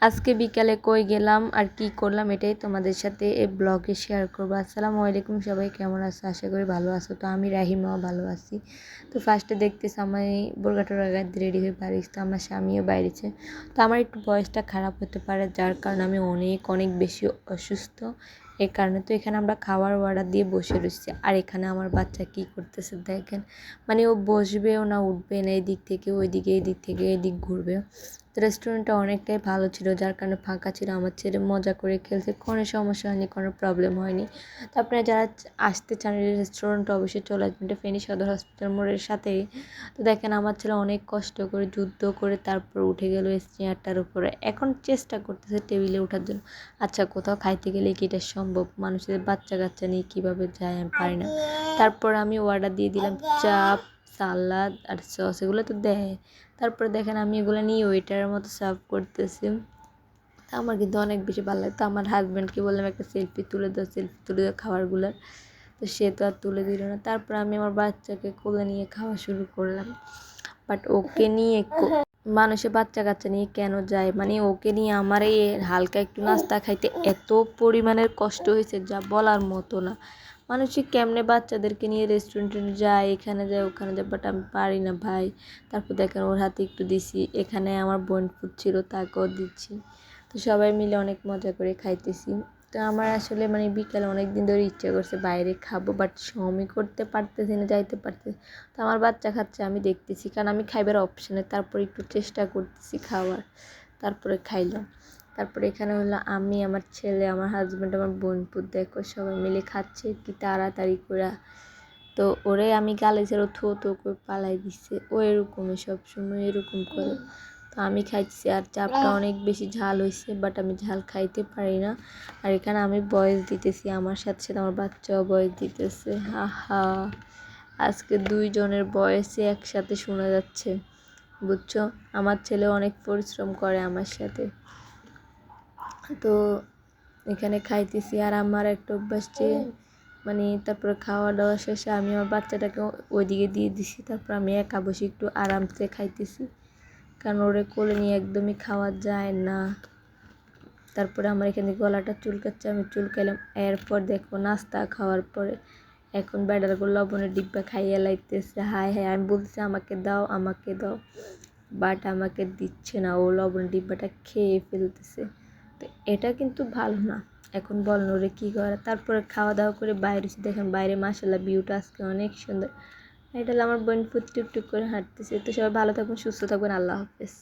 আজকে বিকালে কই গেলাম আর কি করলাম এটাই তোমাদের সাথে এই ব্লগে শেয়ার করবো। আসসালামু আলাইকুম, সবাই কেমন আছো? আশা করি ভালো আছো। তো আমি রাহিমাও ভালো আছি। তো ফার্স্টে দেখতেছি আমি বোরকা টোরকা গায়ে রেডি হয়ে বাড়িছি, তো আমার স্বামীও বাইরেছে। তো আমার একটু ভয়েসটা খারাপ হতে পারে, যার কারণে আমি অনেক অনেক বেশি অসুস্থ। এই কারণে তো এখানে আমরা খাওয়ার অর্ডার দিয়ে বসে রয়েছি, আর এখানে আমার বাচ্চা কি করতেছে দেখেন। মানে ও বসবেও না, উঠবে না, এদিক থেকে ওইদিকে, এদিক থেকে এদিক ঘুরবে। তো রেস্টুরেন্টটা অনেকটাই ভালো ছিল, যার কারণে ফাঁকা ছিল। আমার ছেলে মজা করে খেলছে, কোনো সমস্যা হয়নি, কোনো প্রবলেম হয়নি। তো আপনারা যারা আসতে চান এই রেস্টুরেন্টে অবশ্যই চলে আসবেন, এটা ফেনী সদর হসপিটাল মোড়ের সাথেই। তো দেখেন আমার ছেলে অনেক কষ্ট করে যুদ্ধ করে তারপর উঠে গেল এই চেয়ারটার উপরে, এখন চেষ্টা করতেছে টেবিলে ওঠার জন্য। আচ্ছা, কোথাও খাইতে গেলে কি এটা সম্ভব? মানুষের বাচ্চা কাচ্চা নিয়ে কীভাবে যায় আমি পারি না। তারপর আমি অর্ডার দিয়ে দিলাম চাপ, সালাদ আর সস, এগুলো তো দেয়। তারপরে দেখেন আমি এগুলো নিয়ে ওয়েটারের মতো সার্ভ করতেছি। তা আমার কিন্তু অনেক বেশি ভালো লাগে। তো আমার হাজব্যান্ডকে বললাম একটা সেলফি তুলে দাও খাবারগুলোর। তো সে তো আর তুলে দিল না। তারপর আমি আমার বাচ্চাকে কোলে নিয়ে খাওয়া শুরু করলাম। বাট ওকে নিয়ে মানুষের বাচ্চা কাচ্চা নিয়ে কেন যায়, মানে ওকে নিয়ে আমার এই হালকা একটু নাস্তা খাইতে এত পরিমাণের কষ্ট হয়েছে যা বলার মতো না। মানুষই কেমনে বাচ্চাদেরকে নিয়ে রেস্টুরেন্টে যায়, এখানে যায় ওখানে যায়, বাট আমি পারি না ভাই। তারপর দেখেন ওর হাতে একটু দিছি, এখানে আমার বোন ছিল তাকেও দিচ্ছি। তো সবাই মিলে অনেক মজা করে খাইতেছি। তো আমার আসলে মানে বিকালে অনেক দিন ধরে ইচ্ছা করছে বাইরে খাবো, বাট সময় করতে পারতেছি না, যাইতে পারতেছি। তো আমার বাচ্চা খাচ্ছে, আমি দেখতেছি, কারণ আমি খাইবার অপশানে তারপর একটু চেষ্টা করতেছি খাওয়ার। তারপরে খাইলাম। তারপরে এখানে হলো আমি, আমার ছেলে, আমার হাজব্যান্ড, আমার বোনপুর, দেখো সবাই মিলে খাচ্ছে কি তাড়াতাড়ি করে। তো ওরে আমি গালে ছেড়ে থো থো করে পালাই দিচ্ছে, ও এরকমই সবসময় এরকম করে। তো আমি খাইছি, আর চাপটা অনেক বেশি ঝাল হয়েছে, বাট আমি ঝাল খাইতে পারি না। আর এখানে আমি ভয়েস দিতেছি, আমার সাথে সাথে আমার বাচ্চাও ভয়েস দিতেছে। হা হা, আজকে দুইজনের ভয়েসই একসাথে শোনা যাচ্ছে, বুঝছো? আমার ছেলে অনেক পরিশ্রম করে আমার সাথে। তো এখানে খাইতেছি, আর আমার একটা অভ্যাস যে মানে তারপরে খাওয়া দাওয়া শেষে আমি আমার বাচ্চাটাকে ওইদিকে দিয়ে দিছি। তারপর আমি একা বসে একটু আরামসে খাইতেছি, কারণ ওরে কোলে নিয়ে একদমই খাওয়া যায় না। তারপরে আমার এখানে গলাটা চুলকাচ্ছে, আমি চুলকাইলাম। এরপর দেখো নাস্তা খাওয়ার পরে এখন বেডারগুলো লবণের ডিব্বা খাইয়ে লাইতেছে। হায় হায়, আমি বলতেছি আমাকে দাও আমাকে দাও, বাট আমাকে দিচ্ছে না, ও লবণের ডিব্বাটা খেয়ে ফেলতেছে। তো এটা কিন্তু ভালো না। এখন বলেন ওরে কী করে। তারপরে খাওয়া দাওয়া করে বাইরে দেখেন, বাইরে মাশাআল্লাহ ভিউটা আজকে অনেক সুন্দর। এটা হলো আমার বোন টুক টুক করে হাঁটতেছে। তো সবাই ভালো থাকবেন, সুস্থ থাকবেন, আল্লাহ হাফেজ।